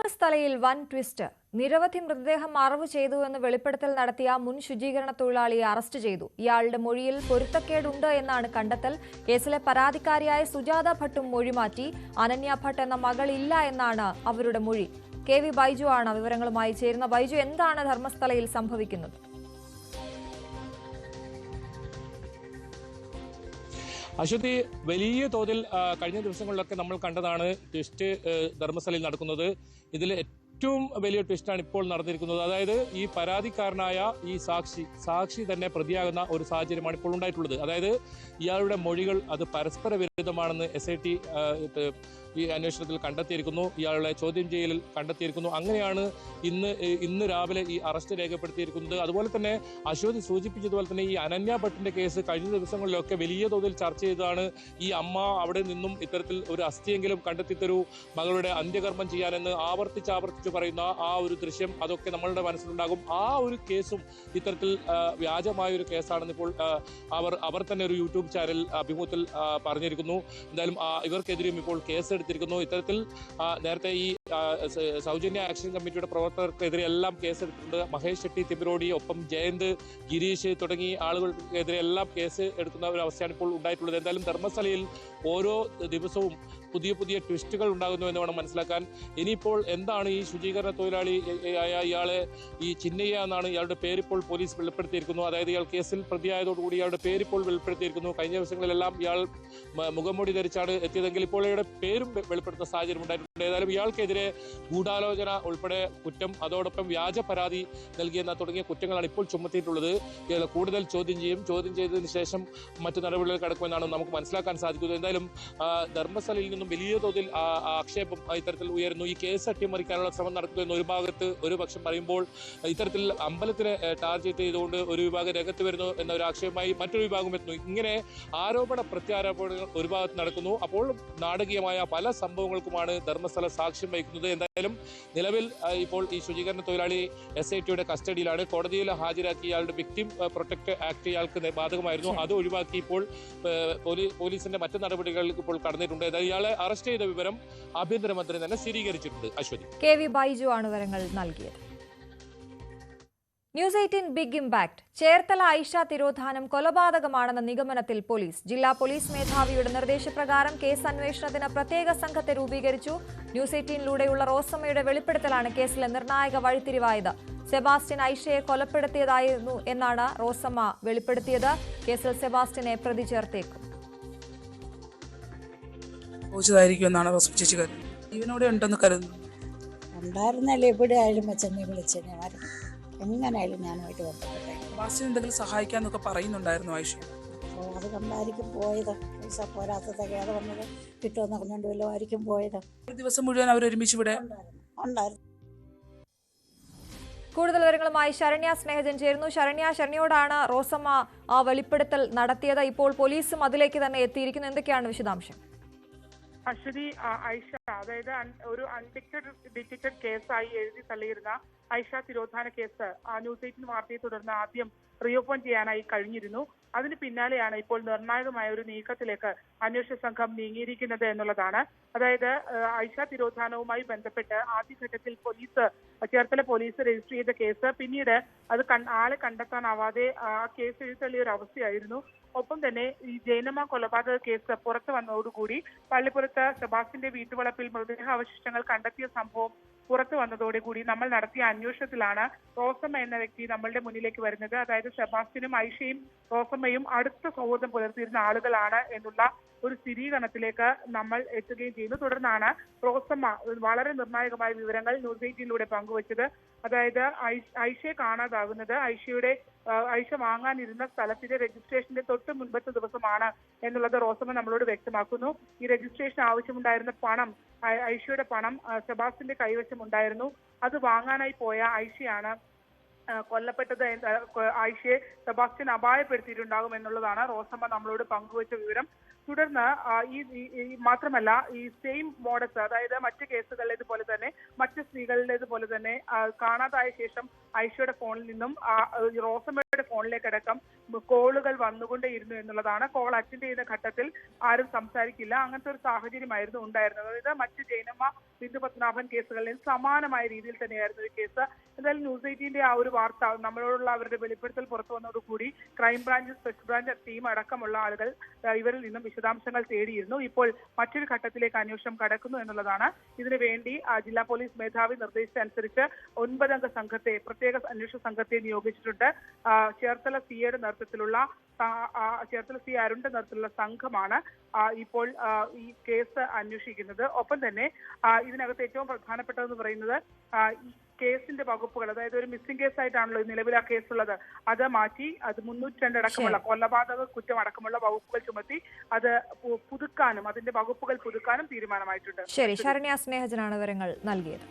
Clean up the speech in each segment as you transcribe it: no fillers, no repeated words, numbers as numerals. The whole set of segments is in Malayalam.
ധർമ്മസ്ഥലയിൽ വൻ ട്വിസ്റ്റ്. നിരവധി മൃതദേഹം മറവ് ചെയ്തുവെന്ന് വെളിപ്പെടുത്തൽ നടത്തിയ മുൻ ശുചീകരണ തൊഴിലാളിയെ അറസ്റ്റ് ചെയ്തു. ഇയാളുടെ മൊഴിയിൽ പൊരുത്തക്കേടുണ്ട് എന്നാണ് കണ്ടെത്തൽ. കേസിലെ പരാതിക്കാരിയായ സുജാത ഭട്ടും മൊഴിമാറ്റി. അനന്യ ഭട്ട് എന്ന മകൾ ഇല്ല എന്നാണ് അവരുടെ മൊഴി. KV ബൈജു ആണ് വിവരങ്ങളുമായി ചേരുന്ന. ബൈജു, എന്താണ് ധർമ്മസ്ഥലയിൽ സംഭവിക്കുന്നത്? അശ്വതി, വലിയ തോതിൽ കഴിഞ്ഞ ദിവസങ്ങളിലൊക്കെ നമ്മൾ കണ്ടതാണ് ട്വിസ്റ്റ് ധർമ്മസ്ഥലയിൽ നടക്കുന്നത്. ഇതിൽ ഏറ്റവും വലിയ ട്വിസ്റ്റാണ് ഇപ്പോൾ നടന്നിരിക്കുന്നത്. അതായത് ഈ പരാതിക്കാരനായ ഈ സാക്ഷി തന്നെ പ്രതിയാകുന്ന ഒരു സാഹചര്യമാണ് ഇപ്പോൾ ഉണ്ടായിട്ടുള്ളത്. അതായത് ഇയാളുടെ മൊഴികൾ അത് പരസ്പര വിരുദ്ധമാണെന്ന് SIT ഈ അന്വേഷണത്തിൽ കണ്ടെത്തിയിരിക്കുന്നു. ഇയാളുടെ ചോദ്യം ചെയ്യലിൽ കണ്ടെത്തിയിരിക്കുന്നു. അങ്ങനെയാണ് ഇന്ന് രാവിലെ ഈ അറസ്റ്റ് രേഖപ്പെടുത്തിയിരിക്കുന്നത്. അതുപോലെ തന്നെ അശ്വതി സൂചിപ്പിച്ചതുപോലെ തന്നെ ഈ അനന്യ ഭട്ടിന്റെ കേസ് കഴിഞ്ഞ ദിവസങ്ങളിലൊക്കെ വലിയ തോതിൽ ചർച്ച ചെയ്തതാണ്. ഈ അമ്മ അവിടെ നിന്നും ഇത്തരത്തിൽ ഒരു അസ്ഥിയെങ്കിലും കണ്ടെത്തിത്തരൂ, മകളുടെ അന്ത്യകർമ്മം ചെയ്യാനെന്ന് ആവർത്തിച്ച് പറയുന്ന ആ ഒരു ദൃശ്യം അതൊക്കെ നമ്മളുടെ മനസ്സിലുണ്ടാകും. ആ ഒരു കേസും ഇത്തരത്തിൽ വ്യാജമായ ഒരു കേസാണെന്ന് ഇപ്പോൾ അവർ തന്നെ ഒരു യൂട്യൂബ് ചാനൽ അഭിമുഖത്തിൽ പറഞ്ഞിരിക്കുന്നു. എന്തായാലും ഇവർക്കെതിരെയും ഇപ്പോൾ കേസ് എടുത്തിരിക്കുന്നു. ഇത്തരത്തിൽ നേരത്തെ ഈ സൗജന്യ ആക്ഷൻ കമ്മിറ്റിയുടെ പ്രവർത്തകർക്കെതിരെ എല്ലാം കേസെടുത്തിട്ടുണ്ട്. മഹേഷ് ഷെട്ടി തിബിരോടി, ഒപ്പം ജയന്ത്, ഗിരീഷ് തുടങ്ങി ആളുകൾക്കെതിരെ എല്ലാം കേസ് എടുക്കുന്ന ഒരു അവസ്ഥയാണ് ഇപ്പോൾ ഉണ്ടായിട്ടുള്ളത്. എന്തായാലും ധർമ്മസ്ഥലയിൽ ഓരോ ദിവസവും പുതിയ ട്വിസ്റ്റുകൾ ഉണ്ടാകുന്നു എന്ന് വേണം മനസ്സിലാക്കാൻ. ഇനിയിപ്പോൾ എന്താണ് ഈ ശുചീകരണ തൊഴിലാളി ആയ ഇയാളെ ഈ ചിന്നയ്യ എന്നാണ് ഇയാളുടെ പേരിപ്പോൾ പോലീസ് വെളിപ്പെടുത്തിയിരിക്കുന്നു. അതായത് ഇയാൾ കേസിൽ പ്രതിയായതോടുകൂടി ഇയാളുടെ പേരിപ്പോൾ വെളിപ്പെടുത്തിയിരിക്കുന്നു. കഴിഞ്ഞ ദിവസങ്ങളിലെല്ലാം ഇയാൾ മുഖംമൂടി ധരിച്ചാണ് എത്തിയതെങ്കിൽ ഇപ്പോൾ ഇയാളുടെ പേരും വെളിപ്പെടുത്തുന്ന സാഹചര്യം ഉണ്ടായിട്ടുണ്ട്. ഏതായാലും ഇയാൾക്കെതിരെ ഗൂഢാലോചന ഉൾപ്പെടെ കുറ്റം, അതോടൊപ്പം വ്യാജ പരാതി നൽകിയെന്ന തുടങ്ങിയ കുറ്റങ്ങളാണ് ഇപ്പോൾ ചുമത്തിയിട്ടുള്ളത്. ഇയാൾ കൂടുതൽ ചോദ്യം ചെയ്തതിനു ശേഷം മറ്റു നടപടികൾ കടക്കുമെന്നാണ് നമുക്ക് മനസ്സിലാക്കാൻ സാധിക്കുന്നത്. എന്തായാലും ധർമ്മസ്ഥലയിൽ നിന്നും വലിയ തോതിൽ ആക്ഷേപം ഇത്തരത്തിൽ ഉയരുന്നു. ഈ കേസ് അട്ടിമറിക്കാനുള്ള ശ്രമം നടത്തുമെന്ന് ഒരു ഭാഗത്ത് ഒരു പക്ഷം പറയുമ്പോൾ, ഇത്തരത്തിൽ അമ്പലത്തിനെ ടാർഗറ്റ് ചെയ്തുകൊണ്ട് ഒരു വിഭാഗം രംഗത്ത് വരുന്നു എന്ന ഒരു ആക്ഷേപമായി മറ്റൊരു വിഭാഗം എത്തുന്നു. ഇങ്ങനെ ആരോപണ പ്രത്യാരോപണങ്ങൾ ഒരു ഭാഗത്ത് നടക്കുന്നു. അപ്പോൾ നാടകീയമായ പല സംഭവങ്ങൾക്കുമാണ് ധർമ്മസ്ഥല സാക്ഷ്യം വഹിക്കുന്നത്. എന്തായാലും നിലവിൽ ഇപ്പോൾ ഈ ശുചീകരണ തൊഴിലാളി SITയുടെ കസ്റ്റഡിയിലാണ്. കോടതിയിൽ ഹാജരാക്കി ഇയാളുടെ വിക്ടിം പ്രൊട്ടക്ട് ആക്ട് ഇയാൾക്ക് ബാധകമായിരുന്നു. അത് ഒഴിവാക്കി ഇപ്പോൾ പോലീസിന്റെ മറ്റു നടപടികളിലേക്ക് ഇപ്പോൾ കടന്നിട്ടുണ്ട്. ഇയാളെ അറസ്റ്റ് ചെയ്ത വിവരം ആഭ്യന്തരമന്ത്രി തന്നെ സ്ഥിരീകരിച്ചിട്ടുണ്ട്. അശ്വതി, KV ബൈജു ആണ് വിവരങ്ങൾ നൽകിയത്. News 18 big impact. Cherthala Aisha തിരോധാനം കൊലപാതകമാണെന്ന നിഗമനത്തിൽ പോലീസ്. ജില്ലാ പോലീസ് മേധാവിയുടെ നിർദ്ദേശപ്രകാരം കേസ് അന്വേഷണത്തിന് പ്രത്യേക സംഘത്തെ രൂപീകരിച്ചു. ന്യൂസ് 18ലൂടെയുള്ള റോസമ്മയുടെ വെളിപ്പെടുത്തലാണ് കേസിലെ നിർണായക വഴിത്തിരിവായത്. സെബാസ്റ്റ്യൻ ഐഷയെ കൊലപ്പെടുത്തിയതായിരുന്നു എന്നാണ് റോസമ്മ വെളിപ്പെടുത്തിയത്. കേസിൽ സെബാസ്റ്റ്യനെ പ്രതി ചേർത്തേക്കും. എന്നാണ് ചേച്ചി കരുതുന്നത്. ജീവനോടെ ഉണ്ടെന്ന് കരുതുന്നു. ഉണ്ടായിരുന്നല്ലേ എവിടെ ആയാലും അച്ഛനെ വിളിച്ചെന്നെ എങ്ങനെയായാലും ഞാനുമായിട്ട് ബന്ധപ്പെട്ടെ. എന്തെങ്കിലും സഹായിക്കാന്നൊക്കെ പറയുന്നുണ്ടായിരുന്നു ഐഷ. അത് കണ്ടായിരിക്കും പോയത്. പൈസ പോരാത്തതൊക്കെ അത് വന്നത് കിട്ടുമെന്ന് അറിഞ്ഞുകൊണ്ട് വല്ലതും ആയിരിക്കും പോയത്. ഒരു ദിവസം മുഴുവൻ അവർ ഒരുമിച്ച് ഇവിടെ ഉണ്ടായിരുന്നു. കൂടുതൽ വിവരങ്ങളുമായി ശരണ്യ സ്നേഹജൻ ചേരുന്നു. ശരണ്യയോടാണ് റോസമ്മ ആ വെളിപ്പെടുത്തൽ നടത്തിയത്. ഇപ്പോൾ പോലീസും അതിലേക്ക് തന്നെ എത്തിയിരിക്കുന്നു. എന്തൊക്കെയാണ് വിശദാംശം? അശ്വതി, ഐഷ അതായത് ഒരു അൺഡിറ്റക്റ്റഡ് കേസായി എഴുതി തള്ളിയിരുന്ന ഐഷ തിരോധാന കേസ് ന്യൂസ് 18 വാർത്തയെ തുടർന്ന് ആദ്യം റീഓപ്പൺ ചെയ്യാനായി കഴിഞ്ഞിരുന്നു. അതിന് പിന്നാലെയാണ് ഇപ്പോൾ നിർണായകമായ ഒരു നീക്കത്തിലേക്ക് അന്വേഷണ സംഘം നീങ്ങിയിരിക്കുന്നത് എന്നുള്ളതാണ്. അതായത് ഐഷ തിരോധാനവുമായി ബന്ധപ്പെട്ട് ആദ്യഘട്ടത്തിൽ ചേർത്തല പോലീസ് രജിസ്റ്റർ ചെയ്ത കേസ് പിന്നീട് അത് ആളെ കണ്ടെത്താനാവാതെ ആ കേസ് എഴുതള്ളിയ ഒരു അവസ്ഥയായിരുന്നു. ഒപ്പം തന്നെ ഈ ജൈനമ്മ കൊലപാതക കേസ് പുറത്തു വന്നതോടുകൂടി പള്ളിപ്പുറത്ത് സെബാസ്റ്റ്യന്റെ വീട്ടുവളപ്പിൽ മൃതദേഹാവശിഷ്ടങ്ങൾ കണ്ടെത്തിയ സംഭവം പുറത്തു വന്നതോടുകൂടി നമ്മൾ നടത്തിയ അന്വേഷണത്തിലാണ് റോസമ്മ എന്ന വ്യക്തി നമ്മളുടെ മുന്നിലേക്ക് വരുന്നത്. അതായത് സെബാസ്റ്റ്യനും ഐഷയും റോസമ്മയും അടുത്ത സൗഹൃദം പുലർത്തിയിരുന്ന ആളുകളാണ് എന്നുള്ള ഒരു സ്ഥിരീകരണത്തിലേക്ക് നമ്മൾ എത്തുകയും ചെയ്യുന്നു. തുടർന്നാണ് റോസമ്മ വളരെ നിർണായകമായ വിവരങ്ങൾ ന്യൂസ് 18ലൂടെ പങ്കുവച്ചത്. അതായത് ഐഷയെ കാണാതാകുന്നത് ഐഷ വാങ്ങാനിരുന്ന സ്ഥലത്തിന്റെ രജിസ്ട്രേഷന്റെ തൊട്ട് മുൻപത്തെ ദിവസമാണ് എന്നുള്ളത് റോസമ്മ നമ്മളോട് വ്യക്തമാക്കുന്നു. ഈ രജിസ്ട്രേഷൻ ആവശ്യമുണ്ടായിരുന്ന പണം, ഐഷയുടെ പണം സെബാസ്റ്റ്യന്റെ കൈവശം ഉണ്ടായിരുന്നു. അത് വാങ്ങാനായി പോയ ഐഷയാണ് കൊല്ലപ്പെട്ടത്. ഐഷയെ സെബാസ്റ്റ്യൻ അപായപ്പെടുത്തിയിട്ടുണ്ടാകും എന്നുള്ളതാണ് റോസമ്മ നമ്മളോട് പങ്കുവച്ച വിവരം. തുടർന്ന് മാത്രമല്ല ഈ സെയിം മോഡസ്, അതായത് മറ്റ് കേസുകളിലേതുപോലെ തന്നെ മറ്റ് സ്ത്രീകളിലേതുപോലെ തന്നെ കാണാതായ ശേഷം ഐഷയുടെ ഫോണിൽ നിന്നും റോസമ്മയുടെ ഫോണിലേക്കടക്കം കോളുകൾ വന്നുകൊണ്ടേയിരുന്നു എന്നുള്ളതാണ്. കോൾ അറ്റൻഡ് ചെയ്യുന്ന ഘട്ടത്തിൽ ആരും സംസാരിക്കില്ല, അങ്ങനത്തെ ഒരു സാഹചര്യമായിരുന്നു ഉണ്ടായിരുന്നത്. അതായത് മറ്റ് ജൈനമ്മ ബിന്ദു പത്മനാഭൻ കേസുകളിൽ സമാനമായ രീതിയിൽ തന്നെയായിരുന്നു ഈ കേസ്. എന്തായാലും ന്യൂസ് 18ന്റെ ആ ഒരു വാർത്ത നമ്മളോടുള്ള അവരുടെ വെളിപ്പെടുത്തൽ പുറത്തു വന്നതോടുകൂടി ക്രൈംബ്രാഞ്ച്, സ്പെഷ്യൽ ബ്രാഞ്ച് ടീം അടക്കമുള്ള ആളുകൾ ഇവരിൽ നിന്നും വിശദാംശങ്ങൾ തേടിയിരുന്നു. ഇപ്പോൾ മറ്റൊരു ഘട്ടത്തിലേക്ക് അന്വേഷണം കടക്കുന്നു എന്നുള്ളതാണ്. ഇതിനുവേണ്ടി ജില്ലാ പോലീസ് മേധാവി നിർദ്ദേശിച്ചനുസരിച്ച് 9 അംഗ സംഘത്തെ, പ്രത്യേക അന്വേഷണ സംഘത്തെ നിയോഗിച്ചിട്ടുണ്ട്. ചേർത്തല സിയുടെ നേതൃത്വത്തിലുള്ള അരുണിന്റെ നേതൃത്വത്തിലുള്ള സംഘമാണ് ഇപ്പോൾ ഈ കേസ് അന്വേഷിക്കുന്നത്. ഒപ്പം തന്നെ ഇതിനകത്ത് ഏറ്റവും പ്രധാനപ്പെട്ടതെന്ന് പറയുന്നത് ഈ കേസിന്റെ വകുപ്പുകൾ, അതായത് ഒരു മിസ്സിംഗ് കേസായിട്ടാണല്ലോ നിലവിൽ ആ കേസുള്ളത്, അത് മാറ്റി അത് 302 അടക്കമുള്ള കൊലപാതക കുറ്റം അടക്കമുള്ള വകുപ്പുകൾ ചുമത്തി അത് പുതുക്കാനും, അതിന്റെ വകുപ്പുകൾ പുതുക്കാനും തീരുമാനമായിട്ടുണ്ട്. ശരി, ശരണ്യ സ്നേഹജനാണ് വിവരങ്ങൾ നൽകിയത്.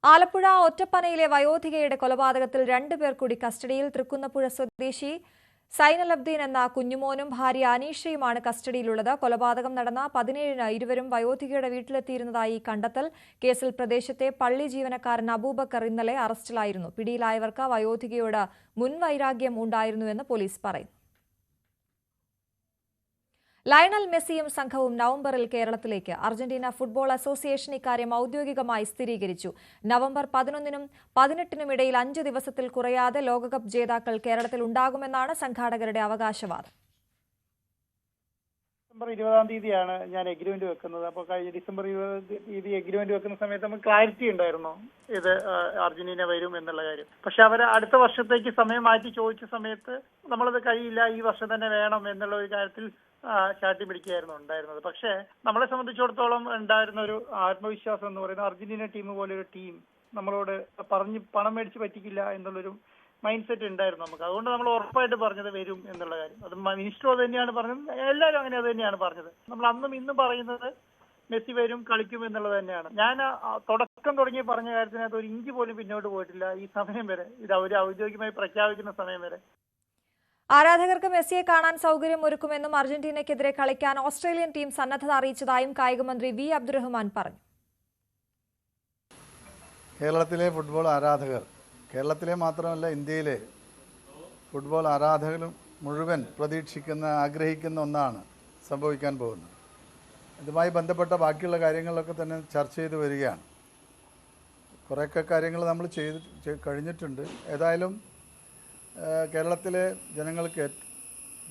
ആലപ്പുഴ ഒറ്റപ്പനയിലെ വയോധികയുടെ കൊലപാതകത്തിൽ 2 പേർ കൂടി കസ്റ്റഡിയിൽ. തൃക്കുന്നപ്പുഴ സ്വദേശി സൈനലബ്ദീൻ എന്ന കുഞ്ഞുമോനും ഭാര്യ അനീഷയുമാണ് കസ്റ്റഡിയിലുള്ളത്. കൊലപാതകം നടന്ന 17-ന് ഇരുവരും വയോധികയുടെ വീട്ടിലെത്തിയിരുന്നതായി കണ്ടെത്തൽ. കേസിൽ പ്രദേശത്തെ പള്ളി ജീവനക്കാരൻ അബൂബക്കർ ഇന്നലെ അറസ്റ്റിലായിരുന്നു. പിടിയിലായവർക്ക് വയോധികയോട് മുൻവൈരാഗ്യം ഉണ്ടായിരുന്നുവെന്ന് പോലീസ് പറയുന്നു. ലയണൽ മെസ്സിയും സംഘവും നവംബറിൽ കേരളത്തിലേക്ക്. അർജന്റീന ഫുട്ബോൾ അസോസിയേഷൻ ഇക്കാര്യം ഔദ്യോഗികമായി സ്ഥിരീകരിച്ചു. നവംബർ 11-നും 18-നും ഇടയിൽ 5 ദിവസത്തിൽ കുറയാതെ ലോകകപ്പ് ജേതാക്കൾ കേരളത്തിൽ ഉണ്ടാകുമെന്നാണ് സംഘാടകരുടെ അവകാശവാദം. ഡിസംബർ 20-ാം തീയതിയാണ് ഞാൻ എഗ്രിമെന്റ് വെക്കുന്നത്. അപ്പോൾ കഴിഞ്ഞ ഡിസംബർ 20 തീയതി എഗ്രിമെന്റ് വെക്കുന്ന സമയത്ത് നമുക്ക് ക്ലാരിറ്റി ഉണ്ടായിരുന്നു ഇത് അർജന്റീന വരും എന്നുള്ള കാര്യം. പക്ഷെ അവർ അടുത്ത വർഷത്തേക്ക് സമയം മാറ്റി ചോദിച്ച സമയത്ത് നമ്മളത് കഴിയില്ല, ഈ വർഷം തന്നെ വേണം എന്നുള്ള ഒരു കാര്യത്തിൽ ചാട്ടി പിടിക്കുകയായിരുന്നു ഉണ്ടായിരുന്നത്. പക്ഷേ നമ്മളെ സംബന്ധിച്ചിടത്തോളം ഉണ്ടായിരുന്ന ഒരു ആത്മവിശ്വാസം എന്ന് പറയുന്നത് അർജന്റീന ടീം പോലെ ഒരു ടീം നമ്മളോട് പറഞ്ഞ് പണം മേടിച്ച് പറ്റിക്കില്ല എന്നുള്ളൊരു മൈൻഡ് സെറ്റ് ഉണ്ടായിരുന്നു നമുക്ക്. അതുകൊണ്ട് നമ്മൾ ഉറപ്പായിട്ട് പറഞ്ഞത് വരും എന്നുള്ള കാര്യം. അത് മിനിസ്റ്റർ അത് തന്നെയാണ് പറഞ്ഞത്, എല്ലാവരും അങ്ങനെ അത് തന്നെയാണ് പറഞ്ഞത്. നമ്മൾ അന്നും ഇന്നും പറയുന്നത് മെസ്സി വരും, കളിക്കും എന്നുള്ളത് തന്നെയാണ്. ഞാൻ തുടക്കം തുടങ്ങി പറഞ്ഞ കാര്യത്തിനകത്ത് ഒരു ഇഞ്ച് പോലും പിന്നോട്ട് പോയിട്ടില്ല ഈ സമയം വരെ, ഇത് അവർ ഔദ്യോഗികമായി പ്രഖ്യാപിക്കുന്ന സമയം വരെ. ആരാധകർക്ക് മെസ്സിയെ കാണാൻ സൗകര്യമൊരുക്കുമെന്നും അർജന്റീനയ്ക്കെതിരെ കളിക്കാൻ ഓസ്ട്രേലിയൻ ടീം സന്നദ്ധത അറിയിച്ചതായും കായികമന്ത്രി വി അബ്ദുറഹ്മാൻ പറഞ്ഞു. കേരളത്തിലെ ഫുട്ബോൾ ആരാധകർ, കേരളത്തിലെ മാത്രമല്ല ഇന്ത്യയിലെ ഫുട്ബോൾ ആരാധകരും മുഴുവൻ പ്രതീക്ഷിക്കുന്ന, ആഗ്രഹിക്കുന്ന ഒന്നാണ് സംഭവിക്കാൻ പോകുന്നത്. ഇതുമായി ബന്ധപ്പെട്ട ബാക്കിയുള്ള കാര്യങ്ങളൊക്കെ തന്നെ ചർച്ച ചെയ്ത് വരികയാണ്. കുറേയൊക്കെ കാര്യങ്ങൾ നമ്മൾ കഴിഞ്ഞിട്ടുണ്ട്. ഏതായാലും കേരളത്തിലെ ജനങ്ങൾക്ക്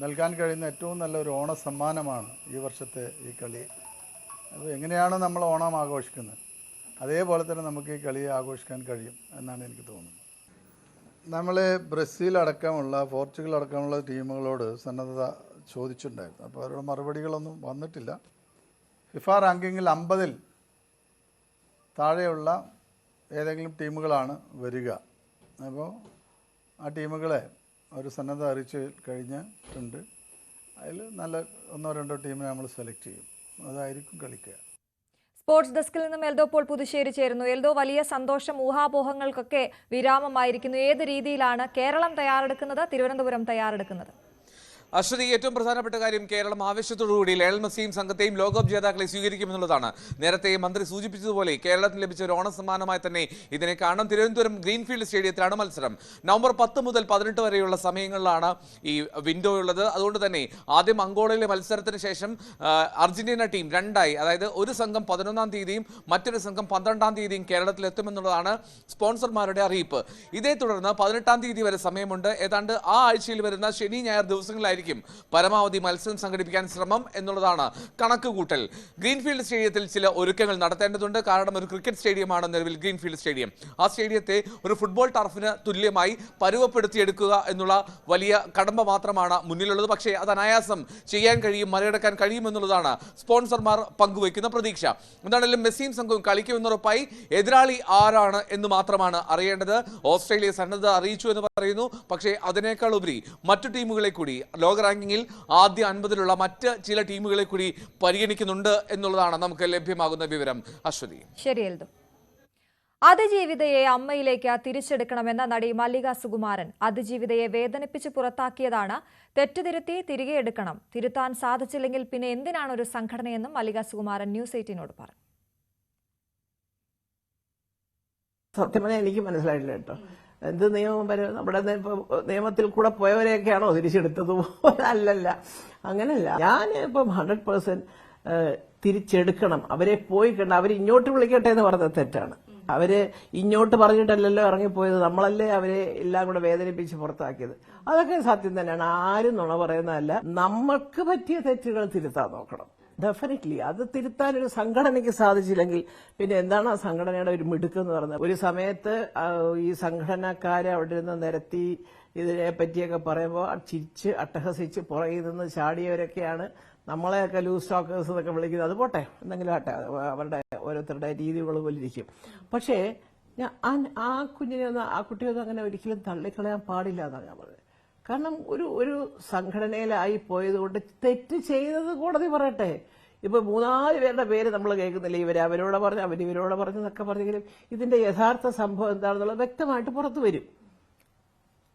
നൽകാൻ കഴിയുന്ന ഏറ്റവും നല്ലൊരു ഓണസമ്മാനമാണ് ഈ വർഷത്തെ ഈ കളി. അത് എങ്ങനെയാണ് നമ്മൾ ഓണം ആഘോഷിക്കുന്നത് അതേപോലെ തന്നെ നമുക്ക് ഈ കളിയെ ആഘോഷിക്കാൻ കഴിയും എന്നാണ് എനിക്ക് തോന്നുന്നത്. നമ്മൾ ബ്രസീൽ അടക്കമുള്ള, പോർച്ചുഗൽ അടക്കമുള്ള ടീമുകളോട് സന്നദ്ധത ചോദിച്ചിട്ടുണ്ടായിരുന്നു. അപ്പോൾ അവരുടെ മറുപടികളൊന്നും വന്നിട്ടില്ല. ഫിഫ റാങ്കിങ്ങിൽ 50-ൽ താഴെയുള്ള ഏതെങ്കിലും ടീമുകളാണ് വരിക. അപ്പോൾ ആ ടീമുകളെ ഒരു സന്നദ്ധ അറിയിച്ച് കഴിഞ്ഞിട്ടുണ്ട്. അതിൽ നല്ല 1-2 ടീമിനെ നമ്മൾ സെലക്ട് ചെയ്യും, അതായിരിക്കും കളിക്കുക. സ്പോർട്സ് ഡെസ്കിൽ നിന്നും എൽദോ പോൾ പുതുശ്ശേരി ചേരുന്നു. എൽദോ, വലിയ സന്തോഷം, ഊഹാപോഹങ്ങൾക്കൊക്കെ വിരാമമായിരിക്കുന്നു. ഏത് രീതിയിലാണ് കേരളം തയ്യാറെടുക്കുന്നത്, തിരുവനന്തപുരം തയ്യാറെടുക്കുന്നത്? അശ്വതി, ഏറ്റവും പ്രധാനപ്പെട്ട കാര്യം കേരളം ആവേശത്തോടുകൂടി ലയണൽ മെസ്സിയും സംഘത്തെയും ലോകകപ്പ് ജേതാക്കളെ സ്വീകരിക്കുമെന്നുള്ളതാണ്. നേരത്തെ മന്ത്രി സൂചിപ്പിച്ചതുപോലെ കേരളത്തിന് ലഭിച്ച ഒരു ഓണസമ്മാനമായി തന്നെ ഇതിനെ കാണാം. തിരുവനന്തപുരം ഗ്രീൻഫീൽഡ് സ്റ്റേഡിയത്തിലാണ് മത്സരം. നവംബർ 10 മുതൽ 18 വരെയുള്ള സമയങ്ങളിലാണ് ഈ വിൻഡോ ഉള്ളത്. അതുകൊണ്ട് തന്നെ ആദ്യം അങ്കോളയിലെ മത്സരത്തിന് ശേഷം അർജന്റീന ടീം 2ആയി, അതായത് ഒരു സംഘം 11-ാം തീയതിയും മറ്റൊരു സംഘം 12-ാം തീയതിയും കേരളത്തിലെത്തുമെന്നുള്ളതാണ് സ്പോൺസർമാരുടെ അറിയിപ്പ്. ഇതേ തുടർന്ന് 18-ാം തീയതി വരെ സമയമുണ്ട്. ഏതാണ്ട് ആ ആഴ്ചയിൽ വരുന്ന ശനി ഞായർ ദിവസങ്ങളിലായിരിക്കും പരമാവധി മത്സരം സംഘടിപ്പിക്കാൻ ശ്രമം എന്നുള്ളതാണ് കണക്കുകൂട്ടൽ. ഗ്രീൻഫീൽഡ് സ്റ്റേഡിയത്തിൽ ചില ഒരുക്കങ്ങൾ നടത്തേണ്ടതുണ്ട്. കാരണം ഒരു ക്രിക്കറ്റ് സ്റ്റേഡിയമാണ് നിലവിൽ ഗ്രീൻഫീൽഡ് സ്റ്റേഡിയം. ആ സ്റ്റേഡിയത്തെ ഒരു ഫുട്ബോൾ ടർഫിന് തുല്യമായി പരുവപ്പെടുത്തിയെടുക്കുക എന്നുള്ള വലിയ കടമ്പ മാത്രമാണ് മുന്നിലുള്ളത്. പക്ഷേ അത് അനായാസം ചെയ്യാൻ കഴിയും, മറികടക്കാൻ കഴിയുമെന്നുള്ളതാണ് സ്പോൺസർമാർ പങ്കുവയ്ക്കുന്ന പ്രതീക്ഷ. എന്താണെങ്കിലും മെസ്സിയും സംഘവും കളിക്കുമെന്നുറപ്പായി. എതിരാളി ആരാണ് എന്ന് മാത്രമാണ് അറിയേണ്ടത്. ഓസ്ട്രേലിയ സന്നദ്ധത അറിയിച്ചു എന്ന് പറയുന്നു. പക്ഷേ അതിനേക്കാൾ ഉപരി മറ്റു ടീമുകളെ കൂടി, ലോക റാങ്കിങ്ങിൽ ആദ്യ 50-ലുള്ള മറ്റ് ചില ടീമുകളെ കൂടി പരിഗണിക്കുന്നുണ്ട് എന്നുള്ളതാണ് നമുക്ക് ലഭ്യമാകുന്ന വിവരം. അശ്വതി, ശരി. എൽദോ, അതിജീവിതയെ അമ്മയിലേക്ക് തിരിച്ചെടുക്കണമെന്ന നടി മല്ലിക സുകുമാരൻ. അതിജീവിതയെ വേദനിപ്പിച്ച് പുറത്താക്കിയതാണ്, തെറ്റുതിരുത്തി തിരികെ എടുക്കണം. തിരുത്താൻ സാധിച്ചില്ലെങ്കിൽ പിന്നെ എന്തിനാണ് ഒരു സംഘടനയെന്നും മല്ലിക സുകുമാരൻ ന്യൂസ് 18നോട് പറഞ്ഞു. സത്യം പറഞ്ഞാൽ എനിക്ക് മനസ്സിലായിട്ടില്ല കേട്ടോ. എന്ത് നിയമം നമ്മുടെ നിയമത്തിൽ കൂടെ പോയവരെയൊക്കെയാണോ തിരിച്ചെടുത്തത്? അല്ലല്ല, അങ്ങനല്ല. ഞാൻ ഇപ്പം 100% തിരിച്ചെടുക്കണം. അവരെ പോയി കണ്ട അവർ ഇങ്ങോട്ട് വിളിക്കട്ടെ എന്ന് പറഞ്ഞത് തെറ്റാണ്. അവര് ഇങ്ങോട്ട് പറഞ്ഞിട്ടല്ലല്ലോ ഇറങ്ങിപ്പോയത്, നമ്മളല്ലേ അവരെ എല്ലാം കൂടെ വേദനിപ്പിച്ച് പുറത്താക്കിയത്. അതൊക്കെ സത്യം തന്നെയാണ്, ആരും നുണ പറയുന്നതല്ല. നമ്മൾക്ക് പറ്റിയ തെറ്റുകൾ തിരുത്താൻ നോക്കണം. ഡെഫിനറ്റ്ലി അത് തിരുത്താനൊരു സംഘടനയ്ക്ക് സാധിച്ചില്ലെങ്കിൽ പിന്നെ എന്താണ് ആ സംഘടനയുടെ ഒരു മിടുക്കെന്ന് പറഞ്ഞത്? ഒരു സമയത്ത് ഈ സംഘടനക്കാരെ അവിടെ നിന്ന് നിരത്തി ഇതിനെ പറ്റിയൊക്കെ പറയുമ്പോൾ ചിരിച്ച് അട്ടഹസിച്ച് പുറകിൽ നിന്ന് ചാടിയവരൊക്കെയാണ് നമ്മളെയൊക്കെ ലൂസ് ടോക്കേഴ്സ് എന്നൊക്കെ വിളിക്കുന്നത്. അത് പോട്ടെ, എന്തെങ്കിലും ആട്ടെ, അവരുടെ ഓരോരുത്തരുടെ രീതികൾ പോലിരിക്കും. പക്ഷേ ആ കുഞ്ഞിനെയൊന്നും ആ കുട്ടിയൊന്നും അങ്ങനെ ഒരിക്കലും തള്ളിക്കളയാൻ പാടില്ല എന്നാണ് ഞാൻ പറഞ്ഞത്. കാരണം ഒരു സംഘടനയിലായി പോയതുകൊണ്ട് തെറ്റ് ചെയ്തത് കോടതി പറയട്ടെ. ഇപ്പൊ 3-4 പേരുടെ പേര് നമ്മൾ കേൾക്കുന്നില്ല, അവരോട് പറഞ്ഞു അവരിവരോട് പറഞ്ഞു എന്നൊക്കെ പറഞ്ഞെങ്കിലും ഇതിന്റെ യഥാർത്ഥ സംഭവം എന്താണെന്നുള്ളത് വ്യക്തമായിട്ട് പുറത്തു വരും.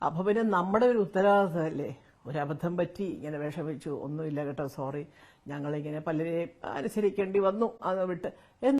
അപ്പൊ പിന്നെ നമ്മുടെ ഒരു ഉത്തരവാദിത്തമല്ലേ, ഒരബദ്ധം പറ്റി ഇങ്ങനെ വിഷമിച്ചു, ഒന്നുമില്ല കേട്ടോ, സോറി, ഞങ്ങളിങ്ങനെ പലരെയും അനുസരിക്കേണ്ടി വന്നു, അത് വിട്ട്